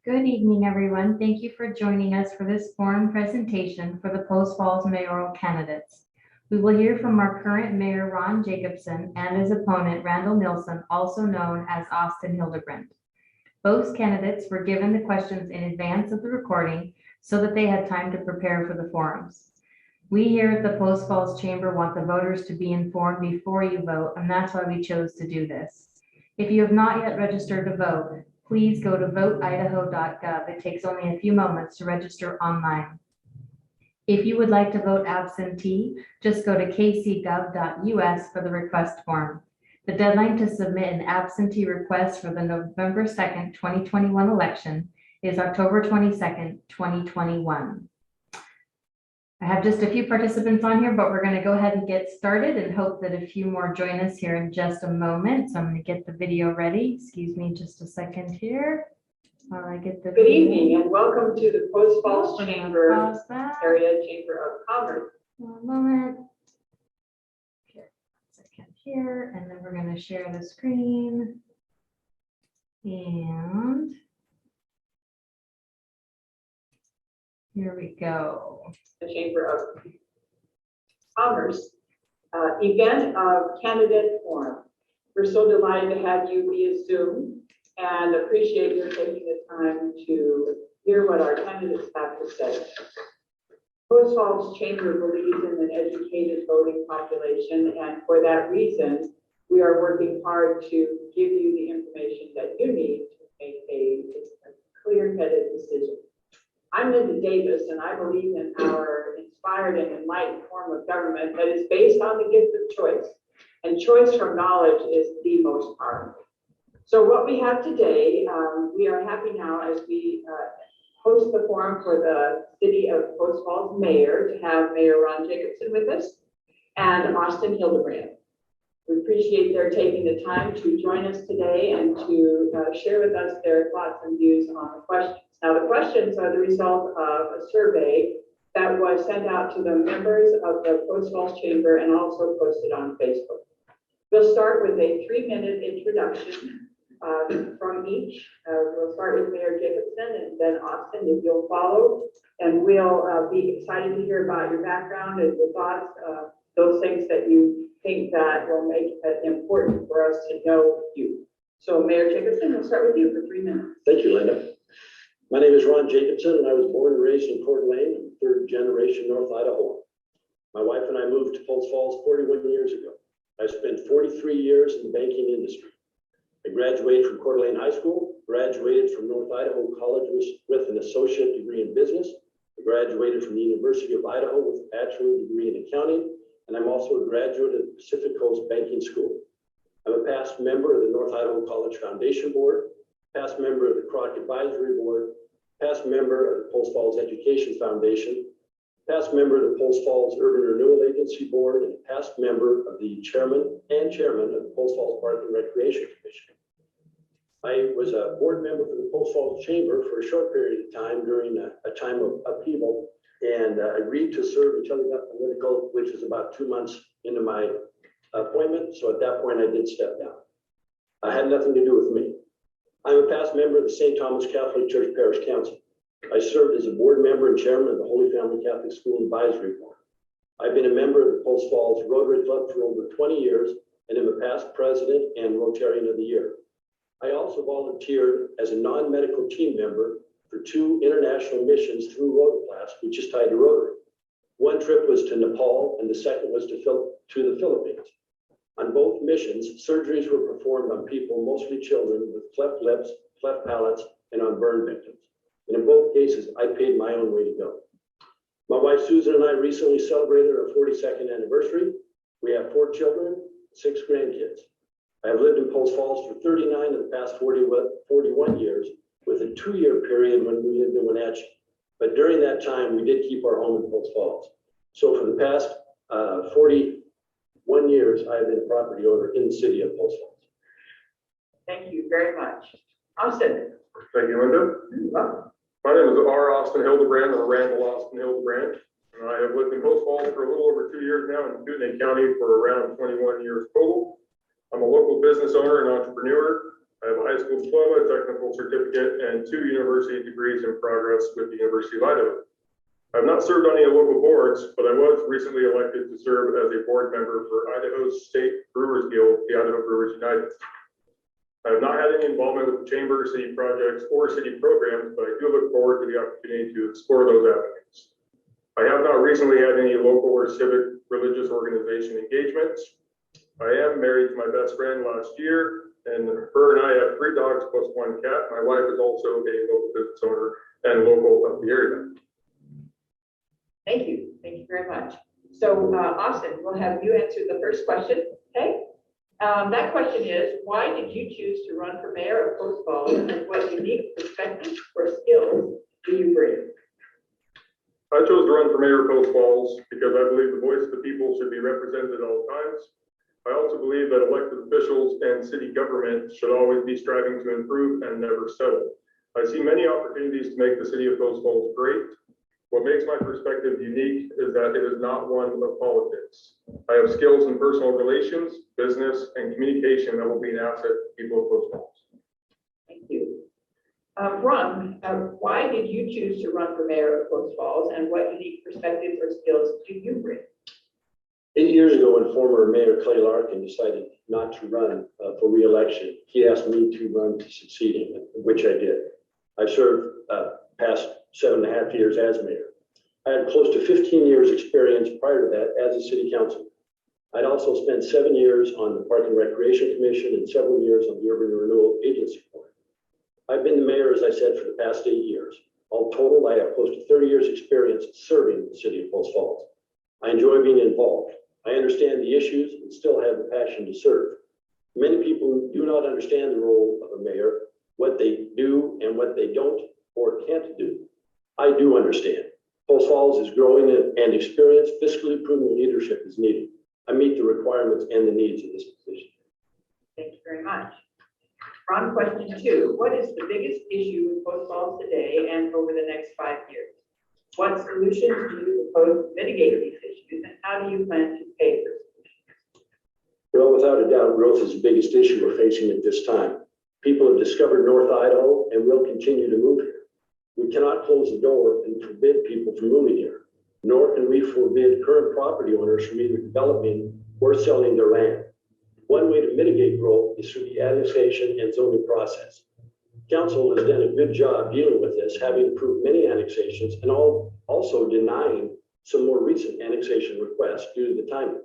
Good evening, everyone. Thank you for joining us for this forum presentation for the Post Falls mayoral candidates. We will hear from our current mayor, Ron Jacobson, and his opponent, Randall Nilsson, also known as Austin Hildebrand. Both candidates were given the questions in advance of the recording so that they had time to prepare for the forums. We here at the Post Falls Chamber want the voters to be informed before you vote, and that's why we chose to do this. If you have not yet registered to vote, please go to voteidaho.gov. It takes only a few moments to register online. If you would like to vote absentee, just go to kcgov.us for the request form. The deadline to submit an absentee request for the November 2nd, 2021 election is October 22nd, 2021. I have just a few participants on here, but we're going to go ahead and get started and hope that a few more join us here in just a moment. So I'm going to get the video ready. Excuse me just a second here while I get the Good video. evening and welcome to the Post Falls Chamber Area Chamber of Commerce. One moment. Okay, 1 second here, and then we're going to share the screen. And here we go. The Chamber of Commerce event of candidate forum. We're so delighted to have you via Zoom and appreciate your taking the time to hear what our candidates have to say. Post Falls Chamber believes in an educated voting population, and for that reason, we are working hard to give you the information that you need to make a clear-headed decision. I'm Linda Davis, and I believe in our inspired and enlightened form of government that is based on the gift of choice. And choice from knowledge is the most powerful. So what we have today, we are happy now as we host the forum for the City of Post Falls Mayor to have Mayor Ron Jacobson with us and Austin Hildebrand. We appreciate their taking the time to join us today and to share with us their thoughts and views on the questions. Now, the questions are the result of a survey that was sent out to the members of the Post Falls Chamber and also posted on Facebook. We'll start with a 3-minute introduction from each. We'll start with Mayor Jacobson and then Austin, if you'll follow. And we'll be excited to hear about your background and your thoughts, those things that you think that will make it important for us to know you. So Mayor Jacobson, we'll start with you for 3 minutes. Thank you, Linda. My name is Ron Jacobson, and I was born and raised in Coeur d'Alene. I'm third generation North Idaho. My wife and I moved to Post Falls 41 years ago. I spent 43 years in the banking industry. I graduated from Coeur d'Alene High School, graduated from North Idaho College with an associate degree in business. I graduated from the University of Idaho with a bachelor's degree in accounting, and I'm also a graduate of the Pacific Coast Banking School. I'm a past member of the North Idaho College Foundation Board, past member of the Croc Advisory Board, past member of the Post Falls Education Foundation, past member of the Post Falls Urban Renewal Agency Board, and past member of the chairman of the Post Falls Park and Recreation Commission. I was a board member for the Post Falls Chamber for a short period of time during a time of upheaval, and agreed to serve until I got political, which is about 2 months into my appointment. So at that point, I did step down. It had nothing to do with me. I'm a past member of the St. Thomas Catholic Church Parish Council. I served as a board member and chairman of the Holy Family Catholic School Advisory Board. I've been a member of the Post Falls Rotary Club for over 20 years and am a past president and Rotarian of the Year. I also volunteered as a non-medical team member for 2 international missions through Rotoclass, which is tied to Rotary. One trip was to Nepal and the second was to the Philippines. On both missions, surgeries were performed on people, mostly children, with cleft lips, cleft palates, and on burn victims. And in both cases, I paid my own way to go. My wife Susan and I recently celebrated our 42nd anniversary. We have 4 children, 6 grandkids. I have lived in Post Falls for 39 of the past 41 years, with a 2-year period when we lived in Wenatchee. But during that time, we did keep our home in Post Falls. So for the past 41 years, I have been a property owner in the city of Post Falls. Thank you very much. Austin. Thank you, Linda. My name is Austin Hildebrand, or Randall Austin Hildebrand. And I have lived in Post Falls for a little over 2 years now, and in Kootenai County for around 21 years total. I'm a local business owner and entrepreneur. I have a high high school diploma, technical certificate, and 2 university degrees in progress with the University of Idaho. I have not served on any local boards, but I was recently elected to serve as a board member for Idaho State Brewers Guild, the Idaho Brewers United. I have not had any involvement with the chamber, city projects, or city programs, but I do look forward to the opportunity to explore those avenues. I have not recently had any local or civic religious organization engagements. I am married to my best friend last year, and her and I have 3 dogs plus 1 cat. My wife is also a local business owner and local of the area. Thank you. Thank you very much. So Austin, we'll have you answer the first question, okay? That question is, why did you choose to run for mayor of Post Falls, and what unique perspectives or skills do you bring? I chose to run for mayor of Post Falls because I believe the voice of the people should be represented at all times. I also believe that elected officials and city government should always be striving to improve and never settle. I see many opportunities to make the city of Post Falls great. What makes my perspective unique is that it is not one of politics. I have skills in personal relations, business, and communication that will be an asset to people of Post Falls. Thank you. Ron, why did you choose to run for mayor of Post Falls, and what unique perspectives or skills do you bring? 8 years ago, when former Mayor Clay Larkin decided not to run for re-election, he asked me to run to succeed him, which I did. I served past 7.5 years as mayor. I had close to 15 years experience prior to that as a city councilman. I'd also spent 7 years on the Park and Recreation Commission and several years on the Urban Renewal Agency Board. I've been the mayor, as I said, for the past 8 years. All total, I have close to 30 years experience serving the city of Post Falls. I enjoy being involved. I understand the issues and still have the passion to serve. Many people do not understand the role of a mayor, what they do and what they don't or can't do. I do understand. Post Falls is growing and experienced fiscally prudent leadership is needed. I meet the requirements and the needs of this position. Thank you very much. Ron, question 2. What is the biggest issue with Post Falls today and over the next 5 years? What solutions do you propose to mitigate these issues, and how do you plan to pay for solutions? Well, without a doubt, growth is the biggest issue we're facing at this time. People have discovered North Idaho and will continue to move here. We cannot close the door and forbid people from moving here, nor can we forbid current property owners from either developing or selling their land. One way to mitigate growth is through the annexation and zoning process. Council has done a good job dealing with this, having approved many annexations and also denying some more recent annexation requests due to the timing.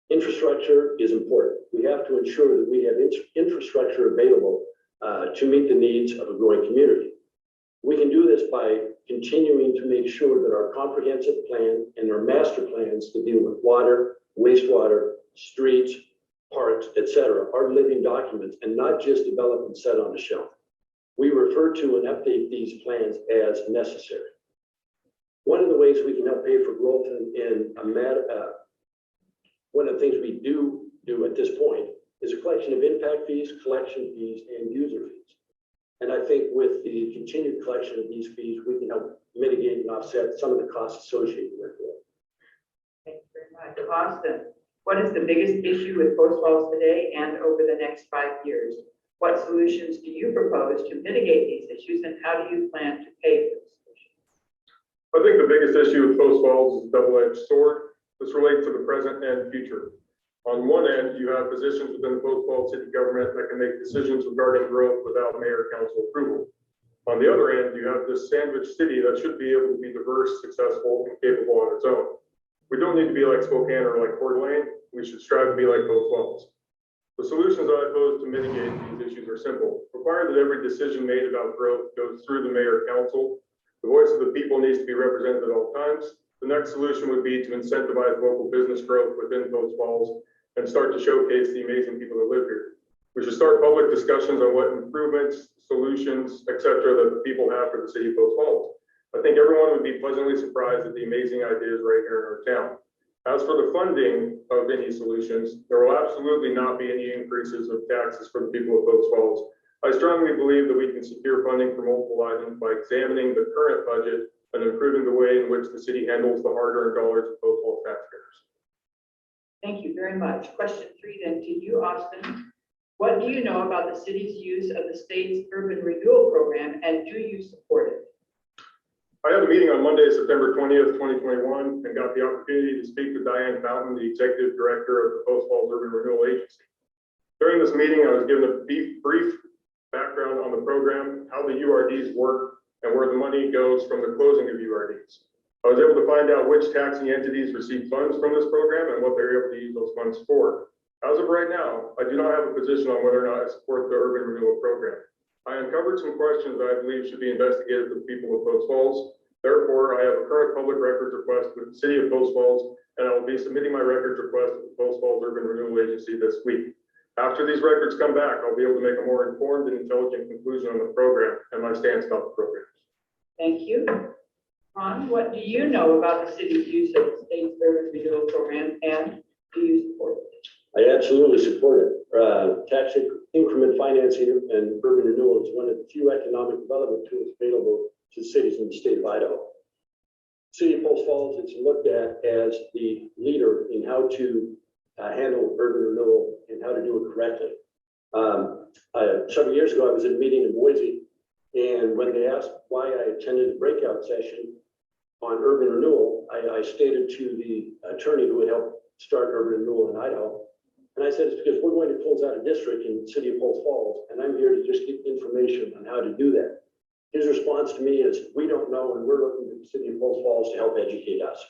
Infrastructure is important. We have to ensure that we have infrastructure available to meet the needs of a growing community. We can do this by continuing to make sure that our comprehensive plan and our master plans to deal with water, wastewater, streets, parks, etc., are living documents and not just developed and set on a shelf. We refer to and update these plans as necessary. One of the ways we can help pay for growth one of the things we do at this point is a collection of impact fees, collection fees, and user fees. And I think with the continued collection of these fees, we can help mitigate and offset some of the costs associated with it. Thank you very much. Austin, what is the biggest issue with Post Falls today and over the next 5 years? What solutions do you propose to mitigate these issues, and how do you plan to pay for the solutions? I think the biggest issue with Post Falls is a double-edged sword. This relates to the present and future. On one end, you have positions within the Post Falls city government that can make decisions regarding growth without mayor council approval. On the other end, you have this sandwich city that should be able to be diverse, successful, and capable on its own. We don't need to be like Spokane or like Coeur d'Alene. We should strive to be like Post Falls. The solutions I pose to mitigate these issues are simple. Require that every decision made about growth goes through the mayor council. The voice of the people needs to be represented at all times. The next solution would be to incentivize local business growth within Post Falls and start to showcase the amazing people that live here. We should start public discussions on what improvements, solutions, etc. that the people have for the city of Post Falls. I think everyone would be pleasantly surprised at the amazing ideas right here in our town. As for the funding of any solutions, there will absolutely not be any increases of taxes for the people of Post Falls. I strongly believe that we can secure funding for multiple items by examining the current budget and improving the way in which the city handles the hard-earned dollars of Post Falls taxpayers. Thank you very much. Question 3 then to you, Austin. What do you know about the city's use of the state's urban renewal program, and do you support it? I had a meeting on Monday, September 20th, 2021, and got the opportunity to speak with Diane Fountain, the Executive Director of the Post Falls Urban Renewal Agency. During this meeting, I was given a brief background on the program, how the URDs work, and where the money goes from the closing of URDs. I was able to find out which taxing entities receive funds from this program and what they're able to use those funds for. As of right now, I do not have a position on whether or not I support the urban renewal program. I uncovered some questions that I believe should be investigated for the people of Post Falls. Therefore, I have a current public records request with the city of Post Falls, and I will be submitting my records request to the Post Falls Urban Renewal Agency this week. After these records come back, I'll be able to make a more informed and intelligent conclusion on the program and my stance about the program. Thank you. Ron, what do you know about the city's use of the state's urban renewal program, and do you support it? I absolutely support it. Tax increment financing and urban renewal is one of the few economic development tools available to cities in the state of Idaho. City of Post Falls is looked at as the leader in how to handle urban renewal and how to do it correctly. Several years ago, I was at a meeting in Boise, and when they asked why I attended a breakout session on urban renewal, I stated to the attorney who had helped start urban renewal in Idaho, and I said, it's because we're going to close out a district in the city of Post Falls, and I'm here to just get information on how to do that. His response to me is, we don't know, and we're looking to the city of Post Falls to help educate us.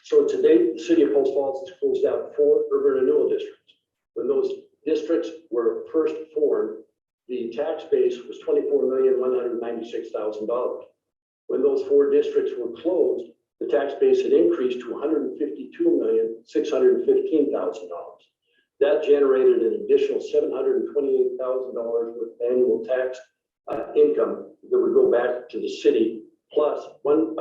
So to date, the city of Post Falls has closed out 4 urban renewal districts. When those districts were first formed, the tax base was $24,196,000. When those 4 districts were closed, the tax base had increased to $152,615,000. That generated an additional $728,000 worth of annual tax income that would go back to the city, plus one,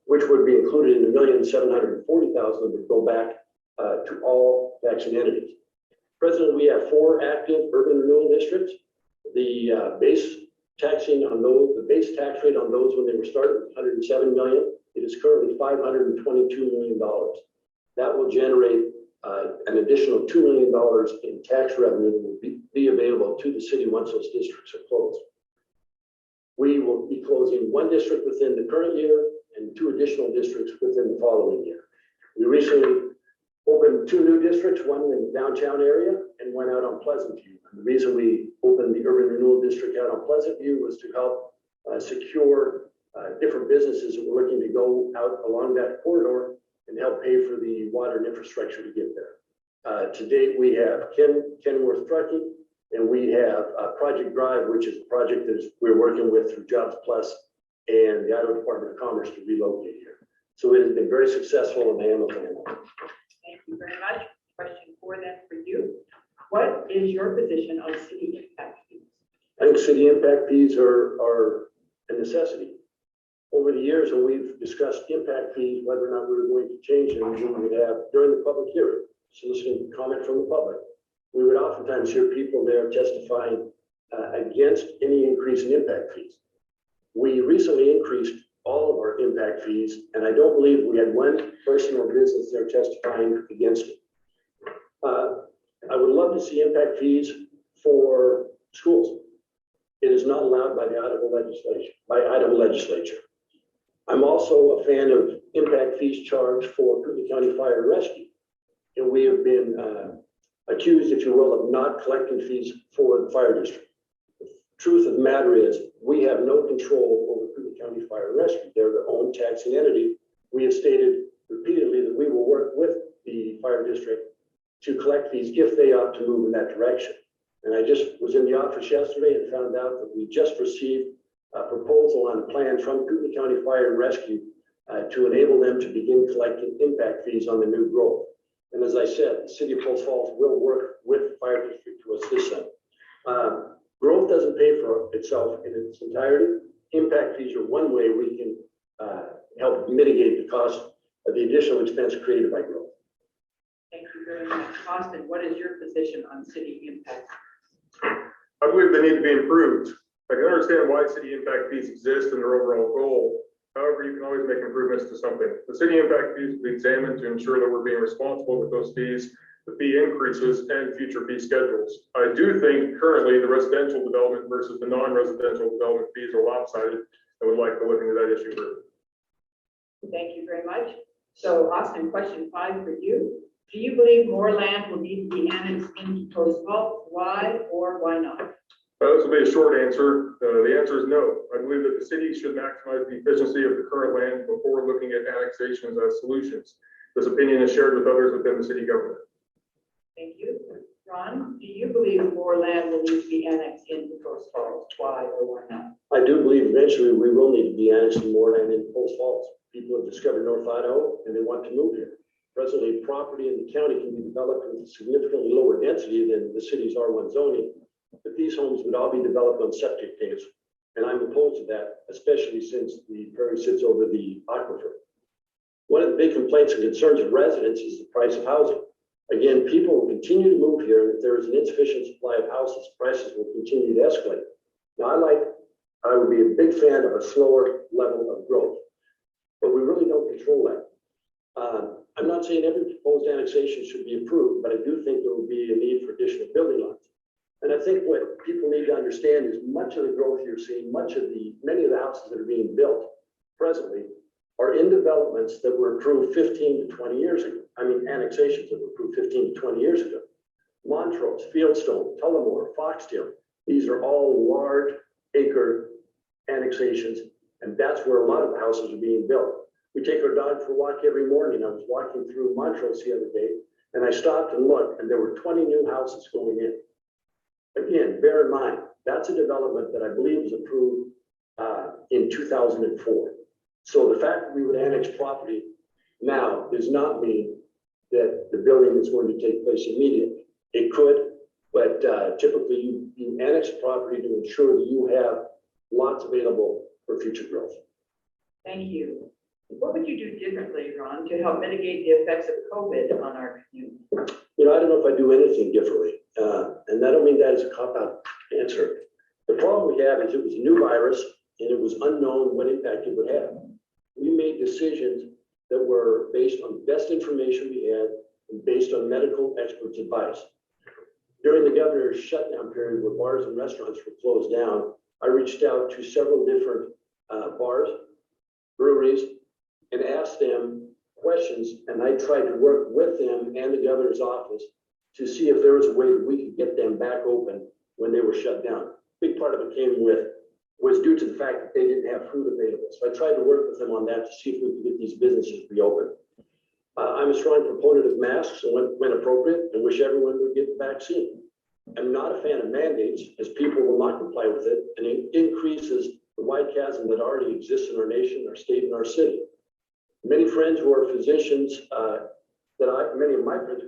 which would be included in the $1,740,000 that would go back to all taxing entities. Presently, we have 4 active urban renewal districts. The base taxing on those, the base tax rate on those when they were started was $107 million. It is currently $522 million. That will generate an additional $2 million in tax revenue that will be available to the city once those districts are closed. We will be closing 1 district within the current year and 2 additional districts within the following year. We recently opened 2 new districts, one in the downtown area and one out on Pleasant View. And the reason we opened the urban renewal district out on Pleasant View was to help secure different businesses that were looking to go out along that corridor and help pay for the water and infrastructure to get there. To date, we have Kenworth Trucking, and we have Project Drive, which is a project that we're working with through Jobs Plus and the Idaho Department of Commerce to relocate here. So it has been very successful, and I am a fan of it. Thank you very much. Question 4 then for you. What is your position on city impact fees? I think city impact fees are a necessity. Over the years, when we've discussed impact fees, whether or not we were going to change them, we would have, during the public hearing, soliciting comment from the public, we would oftentimes hear people there testifying against any increase in impact fees. We recently increased all of our impact fees, and I don't believe we had one person or business there testifying against it. I would love to see impact fees for schools. It is not allowed by the Idaho legislature. I'm also a fan of impact fees charged for Kootenai County Fire and Rescue. And we have been accused, if you will, of not collecting fees for the fire district. The truth of the matter is we have no control over Kootenai County Fire and Rescue. They're their own taxing entity. We have stated repeatedly that we will work with the fire district to collect fees if they opt to move in that direction. And I just was in the office yesterday and found out that we just received a proposal on a plan from Kootenai County Fire and Rescue to enable them to begin collecting impact fees on the new growth. And as I said, the city of Post Falls will work with the fire district to assist them. Growth doesn't pay for itself in its entirety. Impact fees are one way we can help mitigate the cost of the additional expense created by growth. Thank you very much. Austin, what is your position on city impact? I believe they need to be improved. I can understand why city impact fees exist and their overall goal. However, you can always make improvements to something. The city impact fees will be examined to ensure that we're being responsible with those fees the fee increases and future fee schedules. I do think currently the residential development versus the non-residential development fees are lopsided. I would like to look into that issue further. Thank you very much. So Austin, question 5 for you. Do you believe more land will need to be annexed into Post Falls? Why or why not? This will be a short answer. The answer is no. I believe that the city should maximize the efficiency of the current land before looking at annexations as solutions. This opinion is shared with others within the city government. Thank you. Ron, do you believe more land will need to be annexed into Post Falls? Why or why not? I do believe eventually we will need to be annexing more land in Post Falls. People have discovered North Idaho and they want to move here. Presently, property in the county can be developed with significantly lower density than the city's R1 zoning, but these homes would all be developed on septic tanks. And I'm opposed to that, especially since the prairie sits over the aquifer. One of the big complaints and concerns of residents is the price of housing. Again, people will continue to move here, and if there is an insufficient supply of houses, prices will continue to escalate. Now, I would be a big fan of a slower level of growth, but we really don't control that. I'm not saying every proposed annexation should be approved, but I do think there will be a need for additional building lots. And I think what people need to understand is much of the growth you're seeing, many of the houses that are being built presently are in developments that were approved 15 to 20 years ago. I mean, annexations that were approved 15 to 20 years ago. Montrose, Fieldstone, Tullamore, Foxtail, these are all large acre annexations, and that's where a lot of the houses are being built. We take our dog for a walk every morning. I was walking through Montrose the other day, and I stopped and looked, and there were 20 new houses going in. Again, bear in mind, that's a development that I believe was approved in 2004. So the fact that we would annex property now does not mean that the building is going to take place immediately. It could, but typically you annex property to ensure that you have lots available for future growth. Thank you. What would you do differently, Ron, to help mitigate the effects of COVID on our community? You know, I don't know if I do anything differently. And I don't mean that as a cop-out answer. The problem we have is it was a new virus and it was unknown what impact it would have. We made decisions that were based on the best information we had and based on medical experts' advice. During the governor's shutdown period where bars and restaurants were closed down, I reached out to several different bars, breweries, and asked them questions, and I tried to work with them and the governor's office to see if there was a way that we could get them back open when they were shut down. Big part of it was due to the fact that they didn't have food available. So I tried to work with them on that to see if we could get these businesses reopened. I'm a strong proponent of masks and when appropriate, and wish everyone would get the vaccine. I'm not a fan of mandates, as people will not comply with it, and it increases the wide chasm that already exists in our nation, our state, and our city. Many friends who are physicians, many of my friends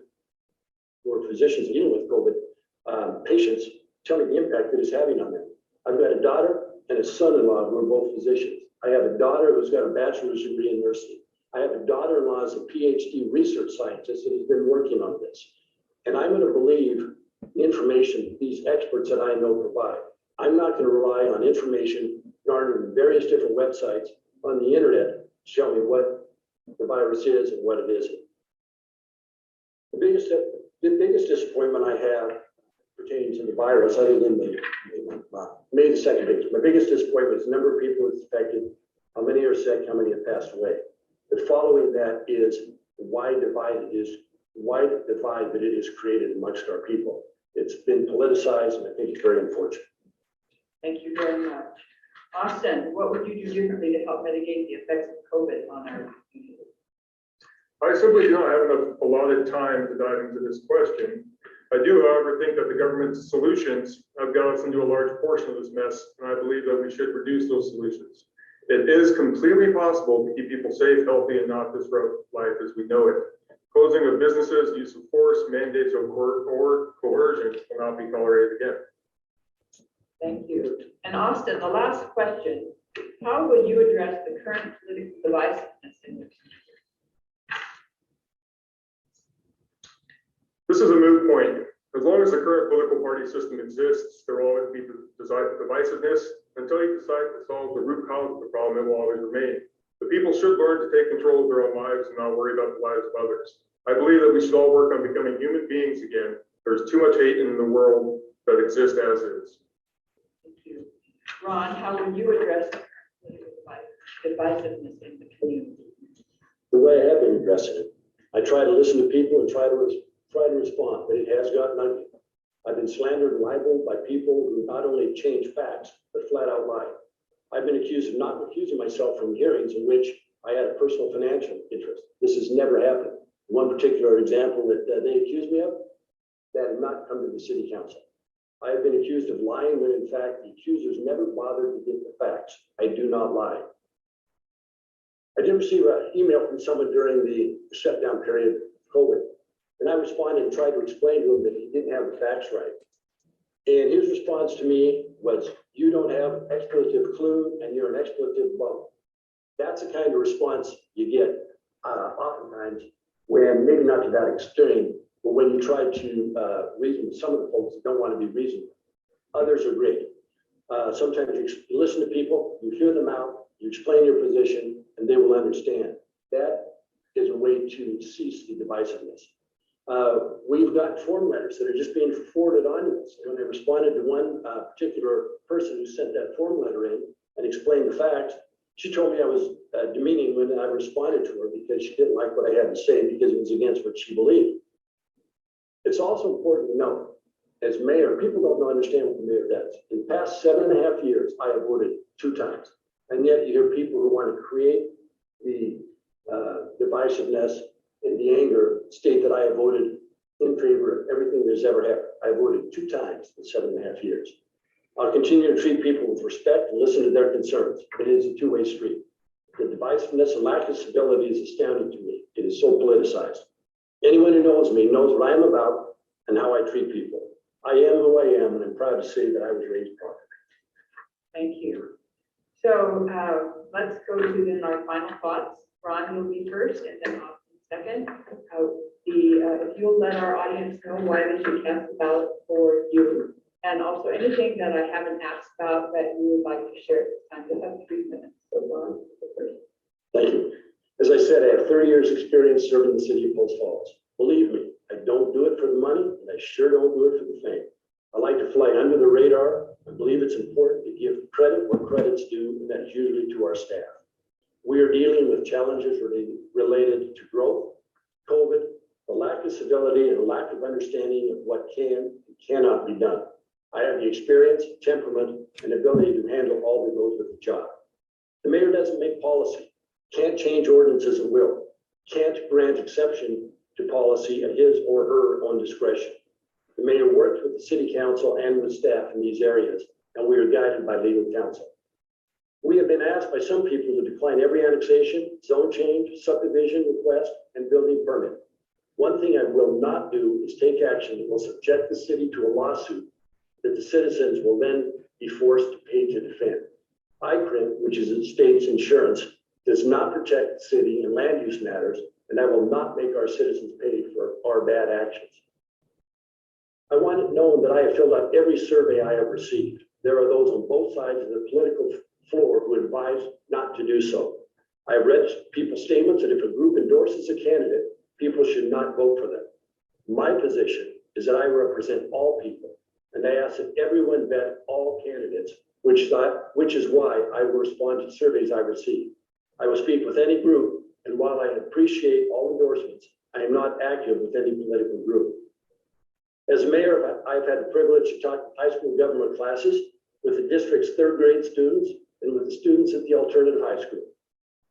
who are physicians dealing with COVID patients, tell me the impact that it's having on them. I've got a daughter and a son-in-law who are both physicians. I have a daughter who's got a bachelor's degree in nursing. I have a daughter-in-law as a PhD research scientist that has been working on this. And I'm going to believe the information these experts that I know provide. I'm not going to rely on information garnered in various different websites on the internet to show me what the virus is and what it isn't. The biggest disappointment I have pertaining to the virus, other than maybe the second biggest, my biggest disappointment is the number of people it's affected, how many are sick, how many have passed away. But following that is the wide divide that it has created amongst our people. It's been politicized, and I think it's very unfortunate. Thank you very much. Austin, what would you do differently to help mitigate the effects of COVID on our community? I simply do not have enough allotted time to dive into this question. I do, however, think that the government's solutions have got us into a large portion of this mess, and I believe that we should reduce those solutions. It is completely possible to keep people safe, healthy, and not disrupt life as we know it. Closing of businesses, use of force, mandates, or coercion will not be tolerated again. Thank you. And Austin, the last question, how will you address the current political divisiveness in the community? This is a moot point. As long as the current political party system exists, there will always be divisiveness. Until you decide to solve the root cause of the problem, it will always remain. The people should learn to take control of their own lives and not worry about the lives of others. I believe that we should all work on becoming human beings again. There's too much hate in the world that exists as is. Thank you. Ron, how would you address divisiveness in the community? The way I have been addressing it, I try to listen to people and try to respond, but it has gotten ugly. I've been slandered and libeled by people who not only change facts, but flat out lie. I've been accused of not recusing myself from hearings in which I had a personal financial interest. This has never happened. One particular example that they accused me of, that had not come to the city council. I have been accused of lying when in fact the accusers never bothered to get the facts. I do not lie. I did receive an email from someone during the shutdown period of COVID, and I responded and tried to explain to him that he didn't have the facts right. And his response to me was, "You don't have expletive clue and you're an expletive bum." That's the kind of response you get oftentimes when, maybe not to that extreme, but when you try to reason with some of the folks that don't want to be reasoned. Others are great. Sometimes you listen to people, you hear them out, you explain your position, and they will understand. That is a way to cease the divisiveness. We've got form letters that are just being forwarded on to us. And when I responded to one particular person who sent that form letter in and explained the facts, she told me I was demeaning when I responded to her because she didn't like what I had to say because it was against what she believed. It's also important to note, as mayor, people don't understand what the mayor does. In the past 7.5 years, I have voted 2 times. And yet you hear people who want to create the divisiveness and the anger state that I have voted in favor of everything that's ever happened. I voted 2 times in 7.5 years. I'll continue to treat people with respect and listen to their concerns. It is a two-way street. The divisiveness and lack of civility is astounding to me. It is so politicized. Anyone who knows me knows what I am about and how I treat people. I am who I am, and I'm proud to say that I was raised properly. Thank you. So let's go to then our final thoughts. Ron, you'll be first, and then Austin second. If you'll let our audience know why they should cast a ballot for you, and also anything that I haven't asked about that you would like to share at this time. You'll have 3 minutes. So Ron, go first. Thank you. As I said, I have 30 years experience serving the city of Post Falls. Believe me, I don't do it for the money, and I sure don't do it for the fame. I like to fly under the radar. I believe it's important to give credit where credit's due, and that's usually to our staff. We are dealing with challenges related to growth, COVID, the lack of civility, and a lack of understanding of what can and cannot be done. I have the experience, temperament, and ability to handle all that goes with the job. The mayor doesn't make policy, can't change ordinances at will, can't grant exception to policy at his or her own discretion. The mayor works with the city council and with staff in these areas, and we are guided by legal counsel. We have been asked by some people to decline every annexation, zone change, subdivision request, and building permit. One thing I will not do is take action that will subject the city to a lawsuit that the citizens will then be forced to pay to defend. IPRIN, which is the state's insurance, does not protect the city in land use matters, and I will not make our citizens pay for our bad actions. I want it known that I have filled out every survey I have received. There are those on both sides of the political floor who advise not to do so. I have read people's statements that if a group endorses a candidate, people should not vote for them. My position is that I represent all people, and I ask that everyone vet all candidates, which is why I will respond to surveys I receive. I will speak with any group, and while I appreciate all endorsements, I am not active with any political group. As mayor, I've had the privilege to talk to high school government classes with the district's 3rd grade students and with the students at the alternative high school.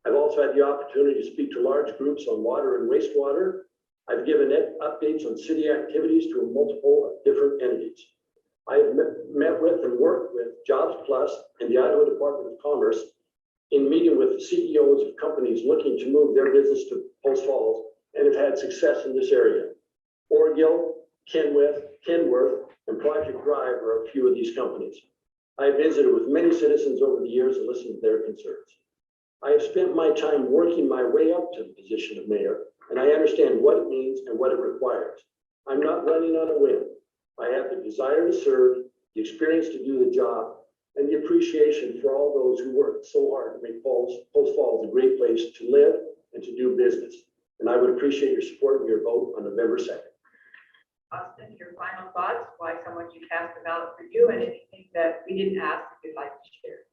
I've also had the opportunity to speak to large groups on water and wastewater. I've given updates on city activities to a multiple of different entities. I have met with and worked with Jobs Plus and the Idaho Department of Commerce in meeting with CEOs of companies looking to move their business to Post Falls and have had success in this area. Orgill, Kenworth, and Project Drive are a few of these companies. I have visited with many citizens over the years and listened to their concerns. I have spent my time working my way up to the position of mayor, and I understand what it means and what it requires. I'm not running on a whim. I have the desire to serve, the experience to do the job, and the appreciation for all those who work so hard to make Post Falls a great place to live and to do business. and I would appreciate your support and your vote on November 2nd. Austin, your final thoughts, why someone you cast the ballot for you, and anything that we didn't ask if you'd like to share.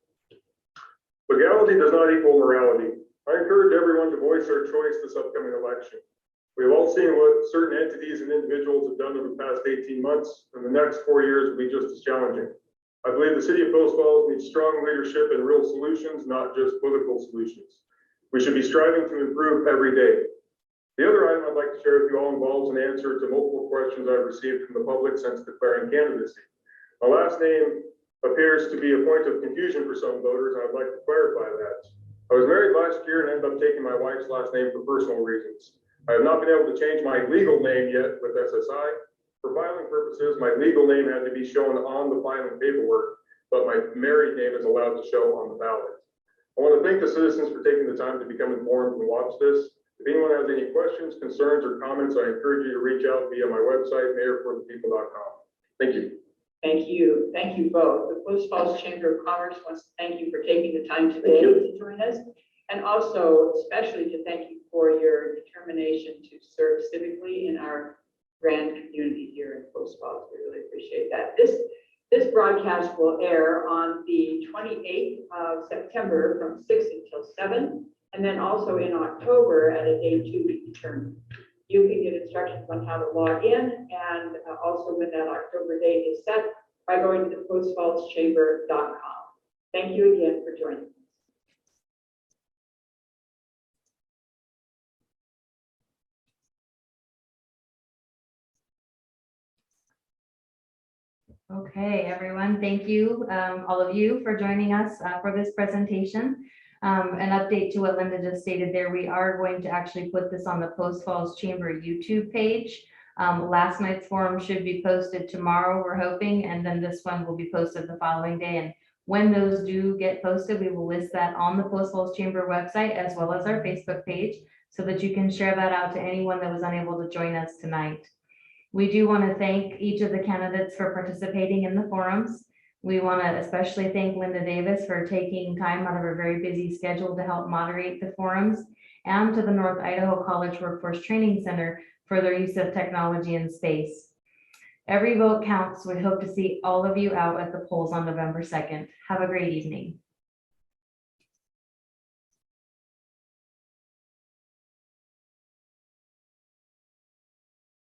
Legality does not equal morality. I encourage everyone to voice their choice this upcoming election. We have all seen what certain entities and individuals have done in the past 18 months, and the next 4 years will be just as challenging. I believe the city of Post Falls needs strong leadership and real solutions, not just political solutions. We should be striving to improve every day. The other item I'd like to share with you all involves an answer to multiple questions I've received from the public since declaring candidacy. My last name appears to be a point of confusion for some voters, and I'd like to clarify that. I was married last year and ended up taking my wife's last name for personal reasons. I have not been able to change my legal name yet with SSI. For filing purposes, my legal name had to be shown on the filing paperwork, but my married name is allowed to show on the ballot. I want to thank the citizens for taking the time to become informed and watch this. If anyone has any questions, concerns, or comments, I encourage you to reach out via my website, mayorforthepeople.com. Thank you. Thank you. Thank you both. The Post Falls Chamber of Commerce wants to thank you for taking the time today to join us. And also especially to thank you for your determination to serve civically in our grand community here in Post Falls. We really appreciate that. This broadcast will air on the 28th of September from 6 until 7, and then also in October at a day to be determined. You can get instructions on how to log in and also when that October date is set by going to the postfallschamber.com. Thank you again for joining us. Okay, everyone, thank you, all of you for joining us for this presentation. An update to what Linda just stated there, we are going to actually put this on the Post Falls Chamber YouTube page. Last night's forum should be posted tomorrow, we're hoping, and then this one will be posted the following day. And when those do get posted, we will list that on the Post Falls Chamber website as well as our Facebook page so that you can share that out to anyone that was unable to join us tonight. We do want to thank each of the candidates for participating in the forums. We want to especially thank Linda Davis for taking time out of her very busy schedule to help moderate the forums, and to the North Idaho College Workforce Training Center for their use of technology and space. Every vote counts. We hope to see all of you out at the polls on November 2nd. Have a great evening.